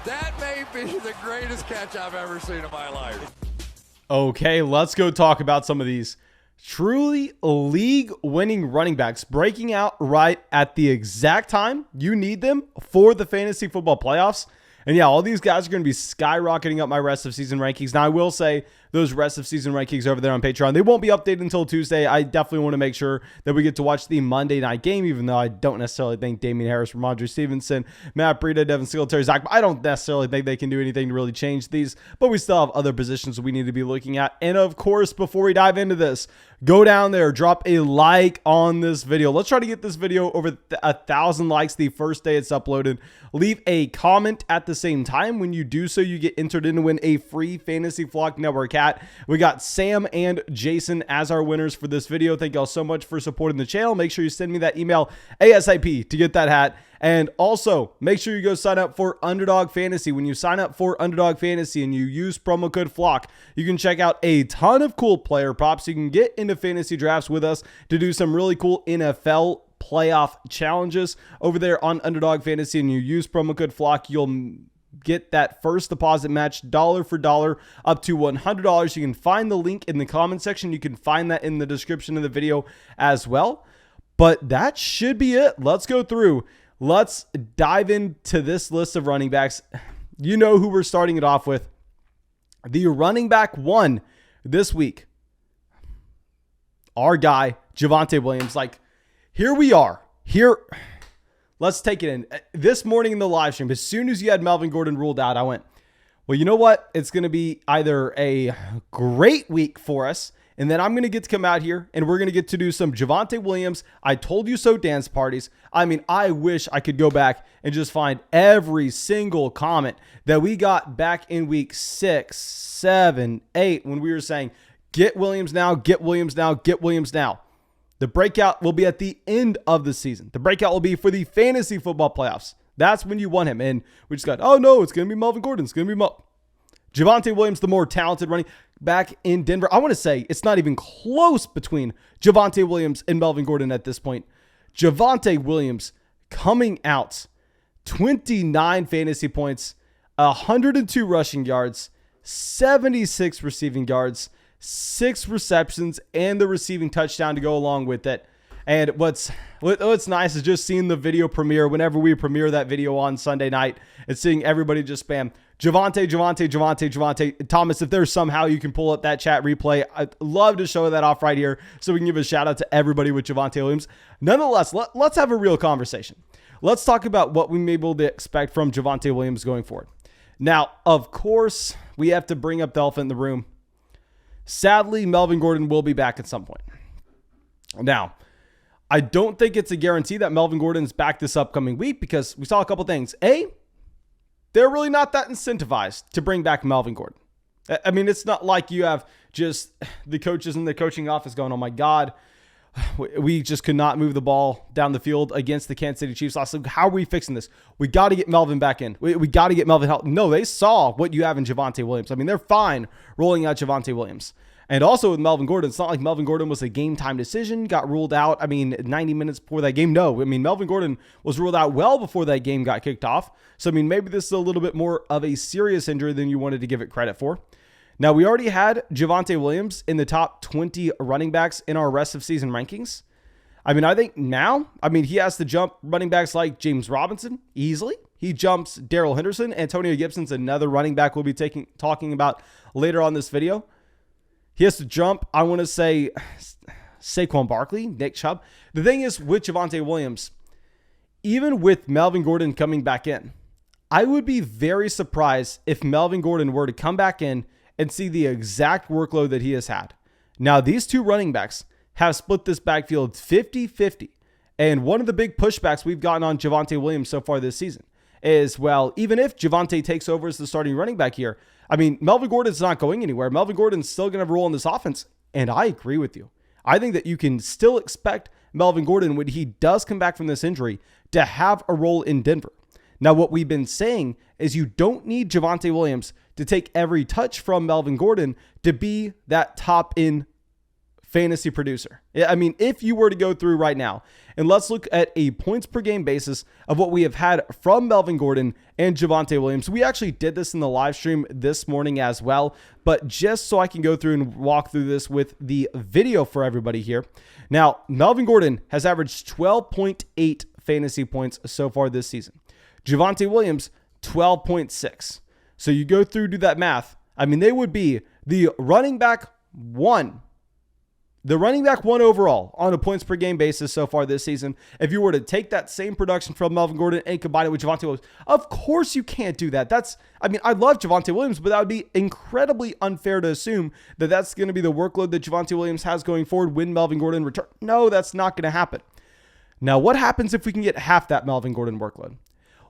That may be the greatest catch I've ever seen in my life. Okay, let's go talk about some of these truly league-winning running backs breaking out right at the exact time you need them for the fantasy football playoffs. And yeah, all these guys are going to be skyrocketing up my rest of season rankings. Now, I will say those rest of season rankings over there on Patreon, they won't be updated until Tuesday. I definitely want to make sure that we get to watch the Monday night game, even though I don't necessarily think Damian Harris, Ramondre Stevenson, Matt Breida, Devin Singletary, Zach, I don't necessarily think they can do anything to really change these, but we still have other positions we need to be looking at. And of course, before we dive into this, go down there, drop a like on this video. Let's try to get this video over 1,000 likes the first day it's uploaded. Leave a comment at the same time. When you do so, you get entered in to win a free Fantasy Flock Network hat. We got Sam and Jason as our winners for this video. Thank y'all so much for supporting the channel. Make sure you send me that email ASAP to get that hat. And also, make sure you go sign up for Underdog Fantasy. When you sign up for Underdog Fantasy and you use promo code FLOCK, you can check out a ton of cool player props. You can get into fantasy drafts with us to do some really cool NFL playoff challenges over there on Underdog Fantasy. And you use promo code FLOCK, you'll get that first deposit match dollar for dollar up to $100. You can find the link in the comment section. You can find that in the description of the video as well. But that should be it. Let's go through. Let's dive into this list of running backs. You know who we're starting it off with. The running back one this week. Our guy, Javonte Williams. Like, here we are. Here, let's take it in. This morning in the live stream, as soon as you had Melvin Gordon ruled out, I went, well, you know what? It's going to be either a great week for us, and then I'm going to get to come out here and we're going to get to do some Javonte Williams I told you so dance parties. I mean, I wish I could go back and just find every single comment that we got back in week 6, 7, 8 when we were saying, get Williams now, get Williams now, get Williams now. The breakout will be at the end of the season. The breakout will be for the fantasy football playoffs. That's when you want him. And we just got, oh no, it's going to be Melvin Gordon. It's going to be Javonte Williams, the more talented running back in Denver. I want to say it's not even close between Javonte Williams and Melvin Gordon at this point. Javonte Williams coming out, 29 fantasy points, 102 rushing yards, 76 receiving yards, 6 receptions, and the receiving touchdown to go along with it. And what's nice is just seeing the video premiere whenever we premiere that video on Sunday night and seeing everybody just spam Javonte. Thomas, if there's somehow you can pull up that chat replay, I'd love to show that off right here so we can give a shout out to everybody with Javonte Williams. Nonetheless, let's have a real conversation. Let's talk about what we may be able to expect from Javonte Williams going forward. Now, of course, we have to bring up the elephant in the room. Sadly, Melvin Gordon will be back at some point. Now, I don't think it's a guarantee that Melvin Gordon's back this upcoming week because we saw a couple things. A, they're really not that incentivized to bring back Melvin Gordon. I mean, it's not like you have just the coaches in the coaching office going, oh my God, we just could not move the ball down the field against the Kansas City Chiefs last week. How are we fixing this? We got to get Melvin back in. We got to get Melvin help. No, they saw what you have in Javonte Williams. I mean, they're fine rolling out Javonte Williams. And also with Melvin Gordon, it's not like Melvin Gordon was a game time decision, got ruled out, 90 minutes before that game. No, Melvin Gordon was ruled out well before that game got kicked off. So, maybe this is a little bit more of a serious injury than you wanted to give it credit for. Now, we already had Javonte Williams in the top 20 running backs in our rest of season rankings. I think now, he has to jump running backs like James Robinson easily. He jumps Darrell Henderson. Antonio Gibson's another running back we'll be talking about later on this video. He has to jump, I want to say, Saquon Barkley, Nick Chubb. The thing is with Javonte Williams, even with Melvin Gordon coming back in, I would be very surprised if Melvin Gordon were to come back in and see the exact workload that he has had. Now, these two running backs have split this backfield 50-50. And one of the big pushbacks we've gotten on Javonte Williams so far this season is, well, even if Javonte takes over as the starting running back here, Melvin Gordon's not going anywhere. Melvin Gordon's still going to have a role in this offense. And I agree with you. I think that you can still expect Melvin Gordon, when he does come back from this injury, to have a role in Denver. Now, what we've been saying is you don't need Javonte Williams to take every touch from Melvin Gordon to be that top end fantasy producer. I mean, if you were to go through right now, and let's look at a points per game basis of what we have had from Melvin Gordon and Javonte Williams. We actually did this in the live stream this morning as well, but just so I can go through and walk through this with the video for everybody here. Now, Melvin Gordon has averaged 12.8 fantasy points so far this season. Javonte Williams, 12.6. So you go through, do that math. I mean, they would be the running back one overall on a points per game basis so far this season. If you were to take that same production from Melvin Gordon and combine it with Javonte Williams, of course you can't do that. I love Javonte Williams, but that would be incredibly unfair to assume that that's going to be the workload that Javonte Williams has going forward when Melvin Gordon returns. No, that's not going to happen. Now, what happens if we can get half that Melvin Gordon workload?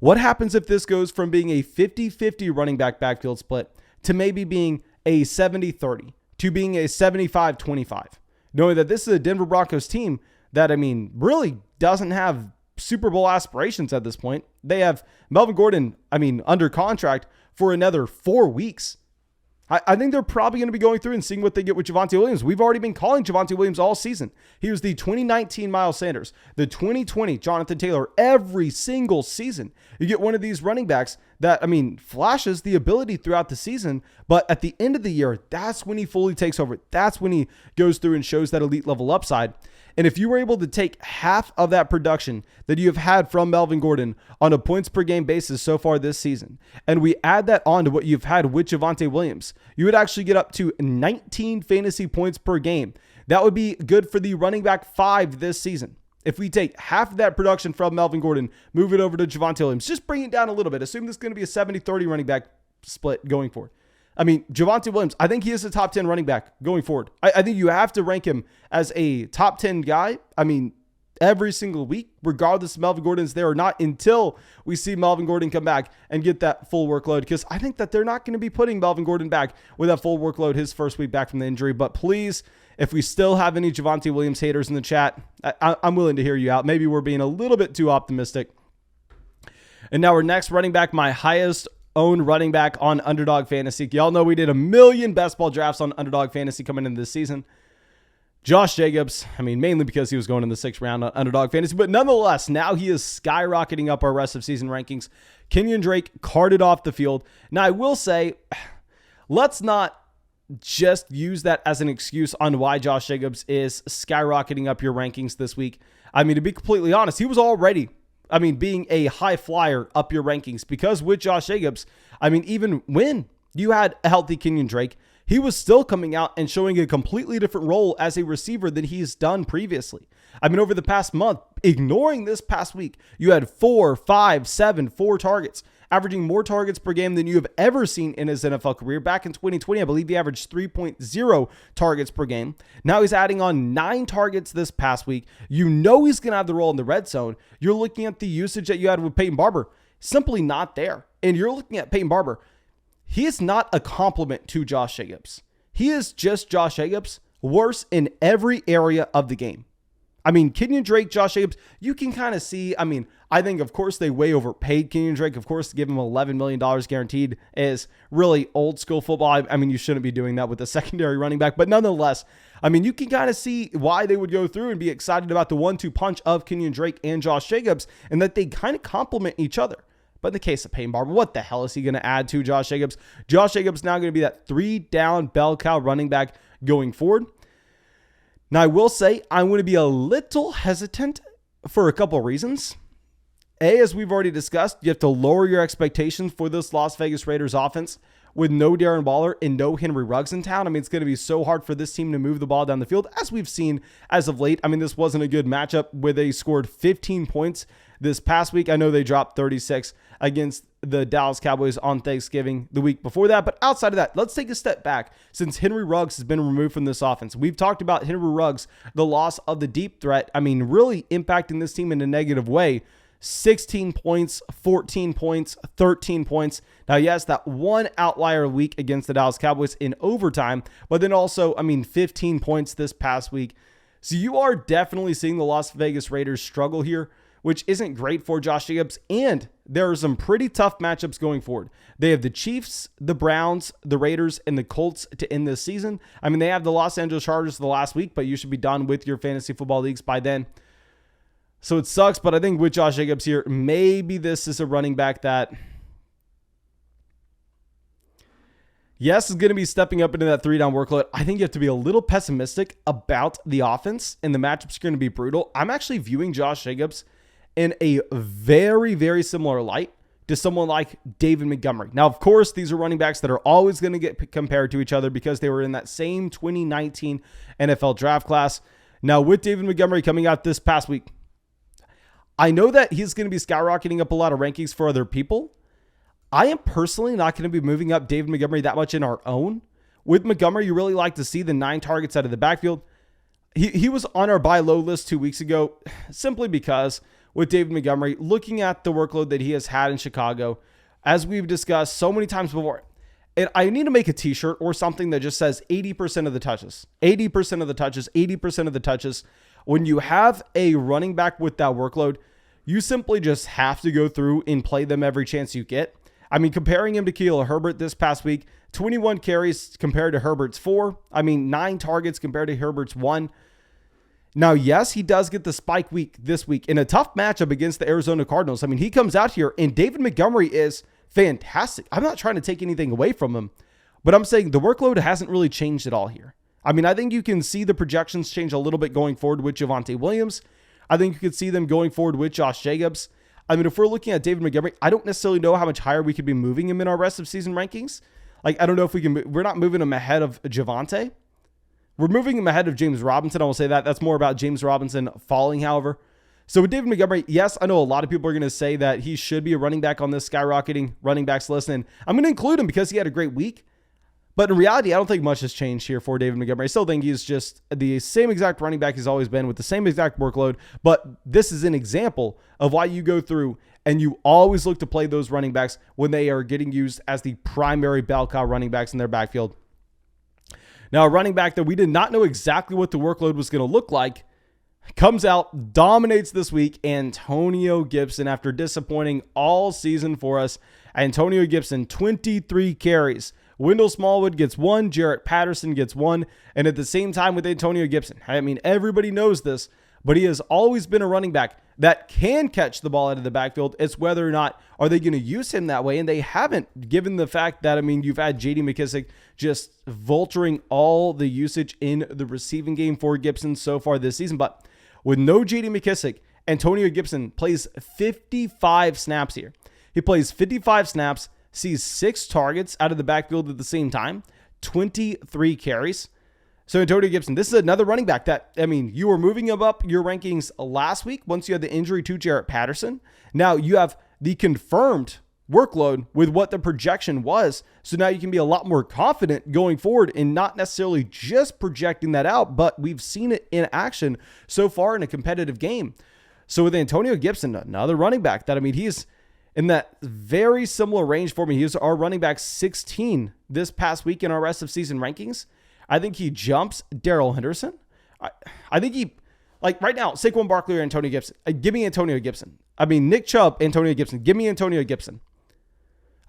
What happens if this goes from being a 50-50 running back backfield split to maybe being a 70-30 to being a 75-25? Knowing that this is a Denver Broncos team that, really doesn't have Super Bowl aspirations at this point. They have Melvin Gordon, under contract for another 4 weeks. I think they're probably going to be going through and seeing what they get with Javonte Williams. We've already been calling Javonte Williams all season. He was the 2019 Miles Sanders, the 2020 Jonathan Taylor. Every single season, you get one of these running backs that, flashes the ability throughout the season, but at the end of the year, that's when he fully takes over. That's when he goes through and shows that elite level upside. And if you were able to take half of that production that you have had from Melvin Gordon on a points per game basis so far this season, and we add that on to what you've had with Javonte Williams, you would actually get up to 19 fantasy points per game. That would be good for the running back 5 this season. If we take half of that production from Melvin Gordon, move it over to Javonte Williams, just bring it down a little bit. Assume this is going to be a 70-30 running back split going forward. Javonte Williams, I think he is a top 10 running back going forward. I think you have to rank him as a top 10 guy. Every single week, regardless if Melvin Gordon's there or not, until we see Melvin Gordon come back and get that full workload. Because I think that they're not going to be putting Melvin Gordon back with that full workload his first week back from the injury. But please, if we still have any Javonte Williams haters in the chat, I'm willing to hear you out. Maybe we're being a little bit too optimistic. And now our next running back, my highest owned running back on Underdog Fantasy. Y'all know we did 1 million best ball drafts on Underdog Fantasy coming into this season. Josh Jacobs, mainly because he was going in the 6th round on Underdog Fantasy, but nonetheless, now he is skyrocketing up our rest of season rankings. Kenyon Drake carted off the field. Now, I will say, let's not just use that as an excuse on why Josh Jacobs is skyrocketing up your rankings this week. To be completely honest, he was already being a high flyer up your rankings, because with Josh Jacobs, even when you had a healthy Kenyon Drake, he was still coming out and showing a completely different role as a receiver than he's done previously. Over the past month, ignoring this past week, you had 4 targets, averaging more targets per game than you have ever seen in his NFL career. Back in 2020, I believe he averaged 3.0 targets per game. Now he's adding on 9 targets this past week. You know he's going to have the role in the red zone. You're looking at the usage that you had with Peyton Barber, simply not there. And you're looking at Peyton Barber. He is not a compliment to Josh Jacobs. He is just Josh Jacobs, worse in every area of the game. Kenyon Drake, Josh Jacobs, you can kind of see, I think, of course, they way overpaid Kenyon Drake. Of course, to give him $11 million guaranteed is really old school football. You shouldn't be doing that with a secondary running back. But nonetheless, you can kind of see why they would go through and be excited about the 1-2 punch of Kenyon Drake and Josh Jacobs, and that they kind of complement each other. But in the case of Peyton Barber, what the hell is he going to add to Josh Jacobs? Josh Jacobs now going to be that 3-down bell cow running back going forward. Now, I will say I'm going to be a little hesitant for a couple of reasons. A, as we've already discussed, you have to lower your expectations for this Las Vegas Raiders offense with no Darren Waller and no Henry Ruggs in town. It's going to be so hard for this team to move the ball down the field, as we've seen as of late. This wasn't a good matchup where they scored 15 points this past week. I know they dropped 36 against the Dallas Cowboys on Thanksgiving the week before that. But outside of that, let's take a step back since Henry Ruggs has been removed from this offense. We've talked about Henry Ruggs, the loss of the deep threat, really impacting this team in a negative way. 16 points, 14 points, 13 points. Now, yes, that one outlier week against the Dallas Cowboys in overtime, but then also, 15 points this past week. So you are definitely seeing the Las Vegas Raiders struggle here which isn't great for Josh Jacobs. And there are some pretty tough matchups going forward. They have the Chiefs, the Browns, the Raiders, and the Colts to end this season. I mean, they have the Los Angeles Chargers the last week, but you should be done with your fantasy football leagues by then. So it sucks, but I think with Josh Jacobs here, maybe this is a running back that, yes, is going to be stepping up into that 3-down workload. I think you have to be a little pessimistic about the offense, and the matchups are going to be brutal. I'm actually viewing Josh Jacobs in a very, very similar light to someone like David Montgomery. Now, of course, these are running backs that are always going to get compared to each other because they were in that same 2019 NFL draft class. Now, with David Montgomery coming out this past week, I know that he's going to be skyrocketing up a lot of rankings for other people. I am personally not going to be moving up David Montgomery that much in our own. With Montgomery, you really like to see the 9 targets out of the backfield. He was on our buy low list 2 weeks ago simply because with David Montgomery, looking at the workload that he has had in Chicago, as we've discussed so many times before, and I need to make a t-shirt or something that just says 80% of the touches, 80% of the touches, 80% of the touches. When you have a running back with that workload, you simply just have to go through and play them every chance you get. I mean, comparing him to Khalil Herbert this past week, 21 carries compared to Herbert's 4. I mean, 9 targets compared to Herbert's 1. Now, yes, he does get the spike week this week in a tough matchup against the Arizona Cardinals. I mean, he comes out here and David Montgomery is fantastic. I'm not trying to take anything away from him, but I'm saying the workload hasn't really changed at all here. I mean, I think you can see the projections change a little bit going forward with Javonte Williams. I think you could see them going forward with Josh Jacobs. I mean, if we're looking at David Montgomery, I don't necessarily know how much higher we could be moving him in our rest of season rankings. Like, I don't know if we can, we're not moving him ahead of Javonte. We're moving him ahead of James Robinson. I will say that. That's more about James Robinson falling, however. So with David Montgomery, yes, I know a lot of people are going to say that he should be a running back on this skyrocketing running backs list, and I'm going to include him because he had a great week. But in reality, I don't think much has changed here for David Montgomery. I still think he's just the same exact running back he's always been with the same exact workload. But this is an example of why you go through and you always look to play those running backs when they are getting used as the primary bell cow running backs in their backfield. Now, a running back that we did not know exactly what the workload was going to look like comes out, dominates this week, Antonio Gibson, after disappointing all season for us. Antonio Gibson, 23 carries. Wendell Smallwood gets 1, Jarrett Patterson gets 1, and at the same time with Antonio Gibson, I mean, everybody knows this, but he has always been a running back that can catch the ball out of the backfield. It's whether or not are they going to use him that way, and they haven't, given the fact that, I mean, you've had J.D. McKissic just vulturing all the usage in the receiving game for Gibson so far this season. But with no J.D. McKissic, Antonio Gibson plays 55 snaps here. He plays 55 snaps, sees 6 targets out of the backfield at the same time, 23 carries. So Antonio Gibson, this is another running back that, I mean, you were moving him up your rankings last week once you had the injury to Jarrett Patterson. Now you have the confirmed workload with what the projection was. So now you can be a lot more confident going forward and not necessarily just projecting that out, but we've seen it in action so far in a competitive game. So with Antonio Gibson, another running back that, I mean, he's in that very similar range for me. He was our running back 16 this past week in our rest of season rankings. I think he jumps Darrell Henderson. I think he, like right now, Saquon Barkley or Antonio Gibson. Give me Antonio Gibson. I mean, Nick Chubb, Antonio Gibson. Give me Antonio Gibson.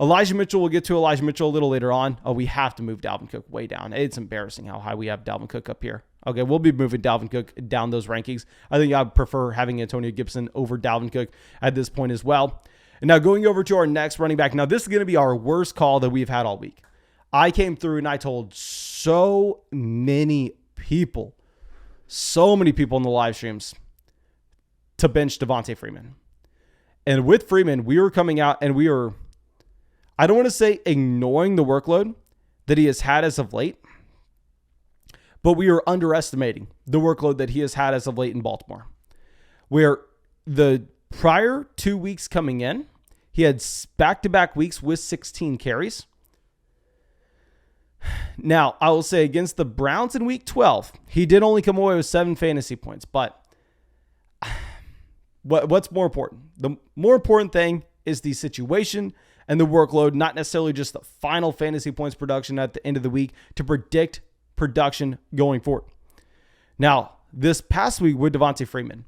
Elijah Mitchell, we'll get to Elijah Mitchell a little later on. Oh, we have to move Dalvin Cook way down. It's embarrassing how high we have Dalvin Cook up here. Okay, we'll be moving Dalvin Cook down those rankings. I think I prefer having Antonio Gibson over Dalvin Cook at this point as well. And now going over to our next running back. Now, this is going to be our worst call that we've had all week. I came through and I told so many people in the live streams to bench Devonta Freeman. And with Freeman, we were coming out and we were, I don't want to say ignoring the workload that he has had as of late, but we are underestimating the workload that he has had as of late in Baltimore. Where the prior 2 weeks coming in, he had back-to-back weeks with 16 carries. Now, I will say against the Browns in week 12, he did only come away with 7 fantasy points. But what's more important? The more important thing is the situation and the workload, not necessarily just the final fantasy points production at the end of the week to predict production going forward. Now, this past week with Devonta Freeman,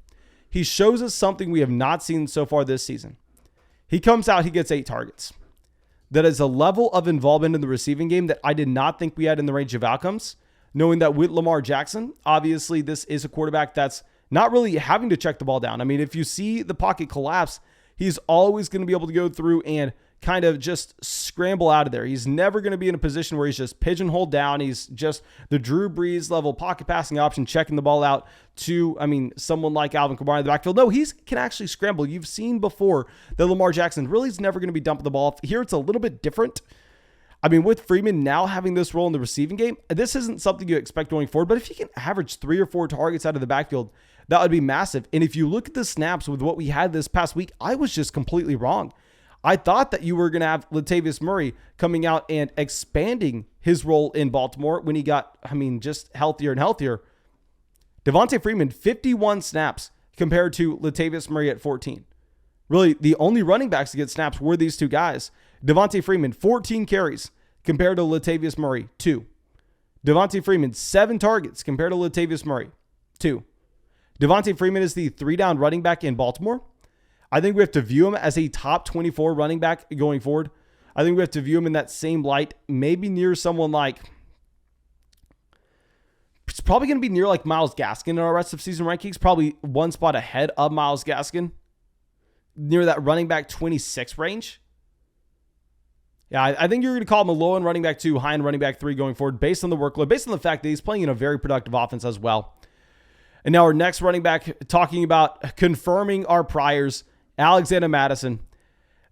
he shows us something we have not seen so far this season. He comes out, he gets 8 targets. That is a level of involvement in the receiving game that I did not think we had in the range of outcomes, knowing that with Lamar Jackson, obviously this is a quarterback that's not really having to check the ball down. I mean, if you see the pocket collapse, he's always going to be able to go through and kind of just scramble out of there. He's never going to be in a position where he's just pigeonholed down. He's just the Drew Brees level pocket passing option, checking the ball out to, someone like Alvin Kamara in the backfield. No, he can actually scramble. You've seen before that Lamar Jackson really is never going to be dumping the ball. Here it's a little bit different. With Freeman now having this role in the receiving game, this isn't something you expect going forward, but if you can average 3 or 4 targets out of the backfield, that would be massive. And if you look at the snaps with what we had this past week, I was just completely wrong. I thought that you were going to have Latavius Murray coming out and expanding his role in Baltimore when he got, just healthier and healthier. Devonta Freeman, 51 snaps compared to Latavius Murray at 14. Really, the only running backs to get snaps were these two guys. Devonta Freeman, 14 carries compared to Latavius Murray, 2. Devonta Freeman, 7 targets compared to Latavius Murray, 2. Devonta Freeman is the 3-down running back in Baltimore. I think we have to view him as a top 24 running back going forward. I think we have to view him in that same light, maybe near someone like, it's probably going to be near like Myles Gaskin in our rest of season rankings, probably one spot ahead of Myles Gaskin, near that running back 26 range. Yeah, I think you're going to call him a low-end running back 2, high-end running back 3 going forward based on the workload, based on the fact that he's playing in a very productive offense as well. And now our next running back, talking about confirming our priors, Alexander Mattison.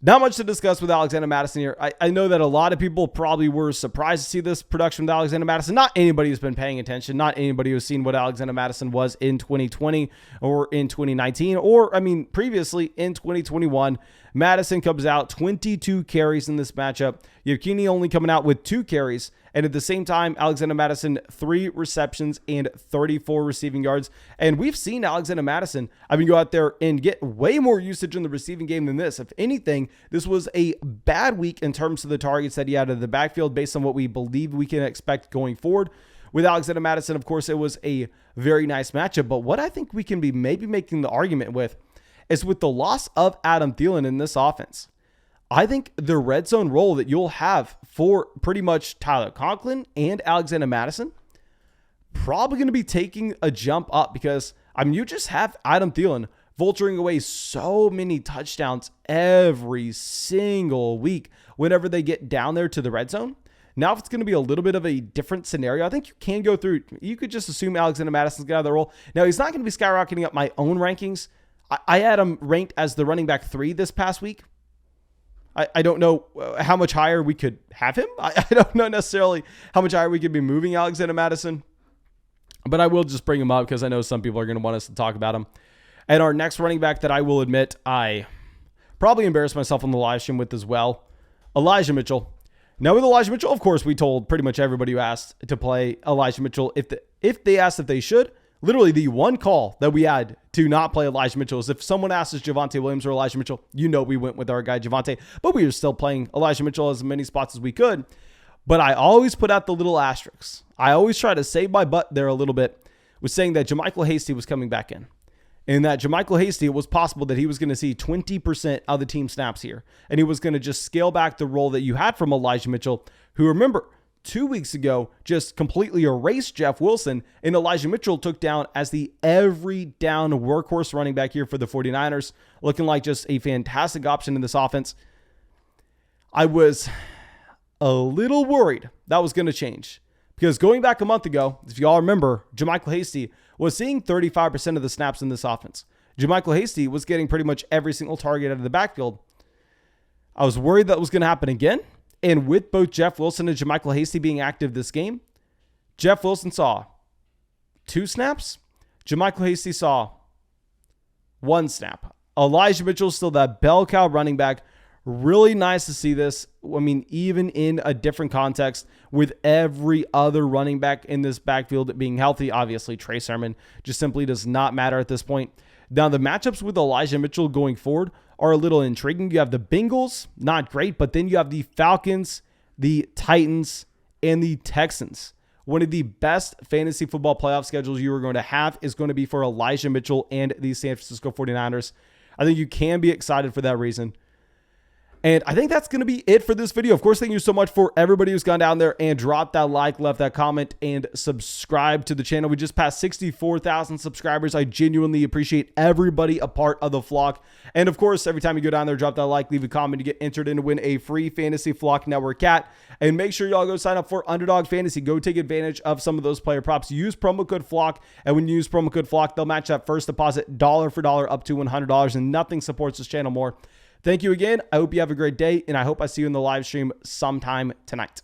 Not much to discuss with Alexander Mattison here. I know that a lot of people probably were surprised to see this production with Alexander Mattison. Not anybody who's been paying attention. Not anybody who's seen what Alexander Mattison was in 2020 or in 2019 or, previously in 2021. Mattison comes out 22 carries in this matchup. You have Keeney only coming out with 2 carries. And at the same time, Alexander Mattison, 3 receptions and 34 receiving yards. And we've seen Alexander Mattison, go out there and get way more usage in the receiving game than this. If anything, this was a bad week in terms of the targets that he had in the backfield based on what we believe we can expect going forward. With Alexander Mattison, of course, it was a very nice matchup. But what I think we can be maybe making the argument with is with the loss of Adam Thielen in this offense. I think the red zone role that you'll have for pretty much Tyler Conklin and Alexander Mattison probably going to be taking a jump up because, you just have Adam Thielen vulturing away so many touchdowns every single week whenever they get down there to the red zone. Now, if it's going to be a little bit of a different scenario, I think you can go through. You could just assume Alexander Madison's got the role. Now, he's not going to be skyrocketing up my own rankings. I had him ranked as the running back 3 this past week. I don't know how much higher we could have him. I don't know necessarily how much higher we could be moving Alexander Mattison, but I will just bring him up because I know some people are going to want us to talk about him. And our next running back that I will admit I probably embarrassed myself on the live stream with as well, Elijah Mitchell. Now with Elijah Mitchell, of course, we told pretty much everybody who asked to play Elijah Mitchell if they asked if they should. Literally the one call that we had to not play Elijah Mitchell is if someone asks us Javonte Williams or Elijah Mitchell, we went with our guy Javonte, but we were still playing Elijah Mitchell as many spots as we could. But I always put out the little asterisks. I always try to save my butt there a little bit with saying that JaMycal Hasty was coming back in. And that JaMycal Hasty, it was possible that he was going to see 20% of the team snaps here. And he was going to just scale back the role that you had from Elijah Mitchell, who, remember, 2 weeks ago, just completely erased Jeff Wilson, and Elijah Mitchell took down as the every down workhorse running back here for the 49ers, looking like just a fantastic option in this offense. I was a little worried that was going to change because going back a month ago, if y'all remember, JaMycal Hasty was seeing 35% of the snaps in this offense. JaMycal Hasty was getting pretty much every single target out of the backfield. I was worried that was going to happen again. And with both Jeff Wilson and JaMycal Hasty being active this game, Jeff Wilson saw 2 snaps. JaMycal Hasty saw 1 snap. Elijah Mitchell still that bell cow running back. Really nice to see this. Even in a different context with every other running back in this backfield being healthy. Obviously, Trey Sermon just simply does not matter at this point. Now, the matchups with Elijah Mitchell going forward are a little intriguing. You have the Bengals, not great, but then you have the Falcons, the Titans, and the Texans. one of the best fantasy football playoff schedules you are going to have is going to be for Elijah Mitchell and the San Francisco 49ers. I think you can be excited for that reason. And I think that's going to be it for this video. Of course, thank you so much for everybody who's gone down there and dropped that like, left that comment, and subscribed to the channel. We just passed 64,000 subscribers. I genuinely appreciate everybody a part of the flock. And of course, every time you go down there, drop that like, leave a comment, you get entered in to win a free Fantasy Flock Network cat. And make sure y'all go sign up for Underdog Fantasy. Go take advantage of some of those player props. Use promo code FLOCK. And when you use promo code FLOCK, they'll match that first deposit dollar for dollar up to $100. And nothing supports this channel more. Thank you again. I hope you have a great day, and I hope I see you in the live stream sometime tonight.